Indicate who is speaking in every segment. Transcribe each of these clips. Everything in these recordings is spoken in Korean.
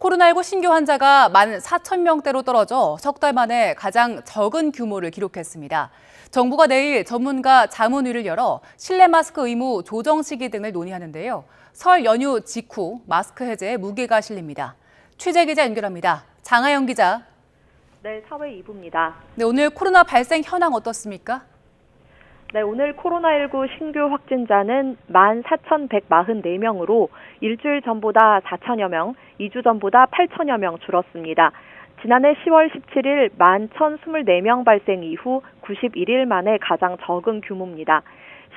Speaker 1: 코로나19 신규 환자가 14,000명대로 떨어져 석 달 만에 가장 적은 규모를 기록했습니다. 정부가 내일 전문가 자문위를 열어 실내 마스크 의무 조정 시기 등을 논의하는데요. 설 연휴 직후 마스크 해제에 무게가 실립니다. 취재 기자 연결합니다. 장하영 기자.
Speaker 2: 네, 사회 2부입니다.
Speaker 1: 네, 오늘 코로나 발생 현황 어떻습니까?
Speaker 2: 네, 오늘 코로나19 신규 확진자는 14,144명으로 일주일 전보다 4천여 명, 2주 전보다 8천여 명 줄었습니다. 지난해 10월 17일 11,024명 발생 이후 91일 만에 가장 적은 규모입니다.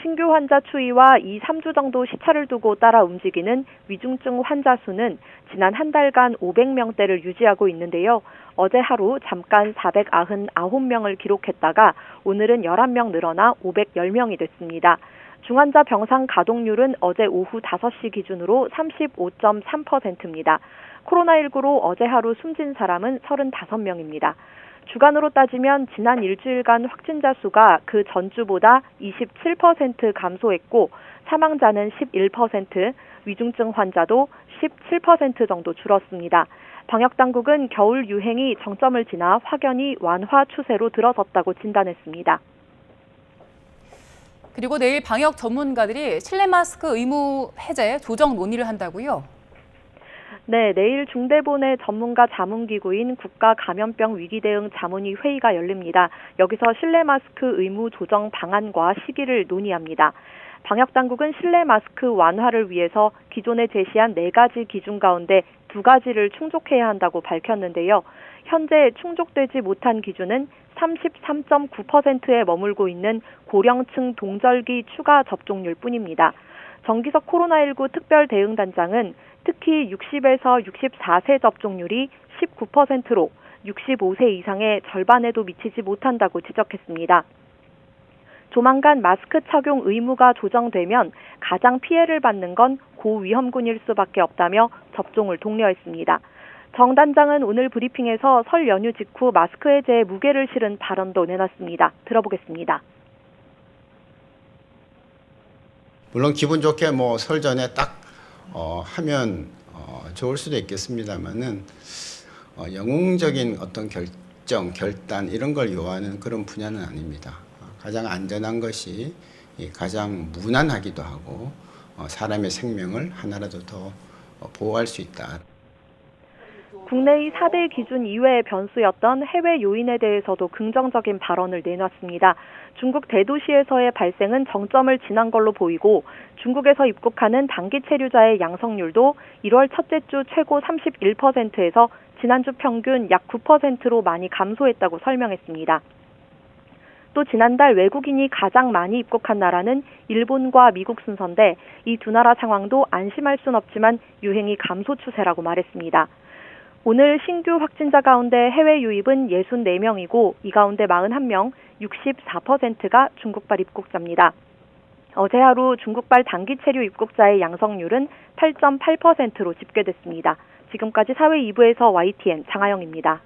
Speaker 2: 신규 환자 추이와 2, 3주 정도 시차를 두고 따라 움직이는 위중증 환자 수는 지난 한 달간 500명대를 유지하고 있는데요. 어제 하루 잠깐 499명을 기록했다가 오늘은 11명 늘어나 510명이 됐습니다. 중환자 병상 가동률은 어제 오후 5시 기준으로 35.3%입니다. 코로나19로 어제 하루 숨진 사람은 35명입니다. 주간으로 따지면 지난 일주일간 확진자 수가 그 전주보다 27% 감소했고 사망자는 11%, 위중증 환자도 17% 정도 줄었습니다. 방역당국은 겨울 유행이 정점을 지나 확연히 완화 추세로 들어섰다고 진단했습니다.
Speaker 1: 그리고 내일 방역 전문가들이 실내 마스크 의무 해제 조정 논의를 한다고요?
Speaker 2: 네, 내일 중대본의 전문가 자문기구인 국가감염병 위기대응 자문위 회의가 열립니다. 여기서 실내 마스크 의무 조정 방안과 시기를 논의합니다. 방역당국은 실내 마스크 완화를 위해서 기존에 제시한 4가지 기준 가운데 2가지를 충족해야 한다고 밝혔는데요. 현재 충족되지 못한 기준은 33.9%에 머물고 있는 고령층 동절기 추가 접종률 뿐입니다. 정기석 코로나19 특별대응단장은 특히 60에서 64세 접종률이 19%로 65세 이상의 절반에도 미치지 못한다고 지적했습니다. 조만간 마스크 착용 의무가 조정되면 가장 피해를 받는 건 고위험군일 수밖에 없다며 접종을 독려했습니다. 정 단장은 오늘 브리핑에서 설 연휴 직후 마스크 해제에 무게를 실은 발언도 내놨습니다. 들어보겠습니다.
Speaker 3: 물론 기분 좋게 설 전에 딱 하면 좋을 수도 있겠습니다만은 영웅적인 어떤 결단 이런 걸 요하는 그런 분야는 아닙니다. 가장 안전한 것이 가장 무난하기도 하고 사람의 생명을 하나라도 더 보호할 수 있다.
Speaker 2: 국내의 4대 기준 이외의 변수였던 해외 요인에 대해서도 긍정적인 발언을 내놨습니다. 중국 대도시에서의 발생은 정점을 지난 걸로 보이고 중국에서 입국하는 단기 체류자의 양성률도 1월 첫째 주 최고 31%에서 지난주 평균 약 9%로 많이 감소했다고 설명했습니다. 또 지난달 외국인이 가장 많이 입국한 나라는 일본과 미국 순서인데 이 두 나라 상황도 안심할 순 없지만 유행이 감소 추세라고 말했습니다. 오늘 신규 확진자 가운데 해외 유입은 64명이고 이 가운데 41명, 64%가 중국발 입국자입니다. 어제 하루 중국발 단기 체류 입국자의 양성률은 8.8%로 집계됐습니다. 지금까지 사회 2부에서 YTN 장하영입니다.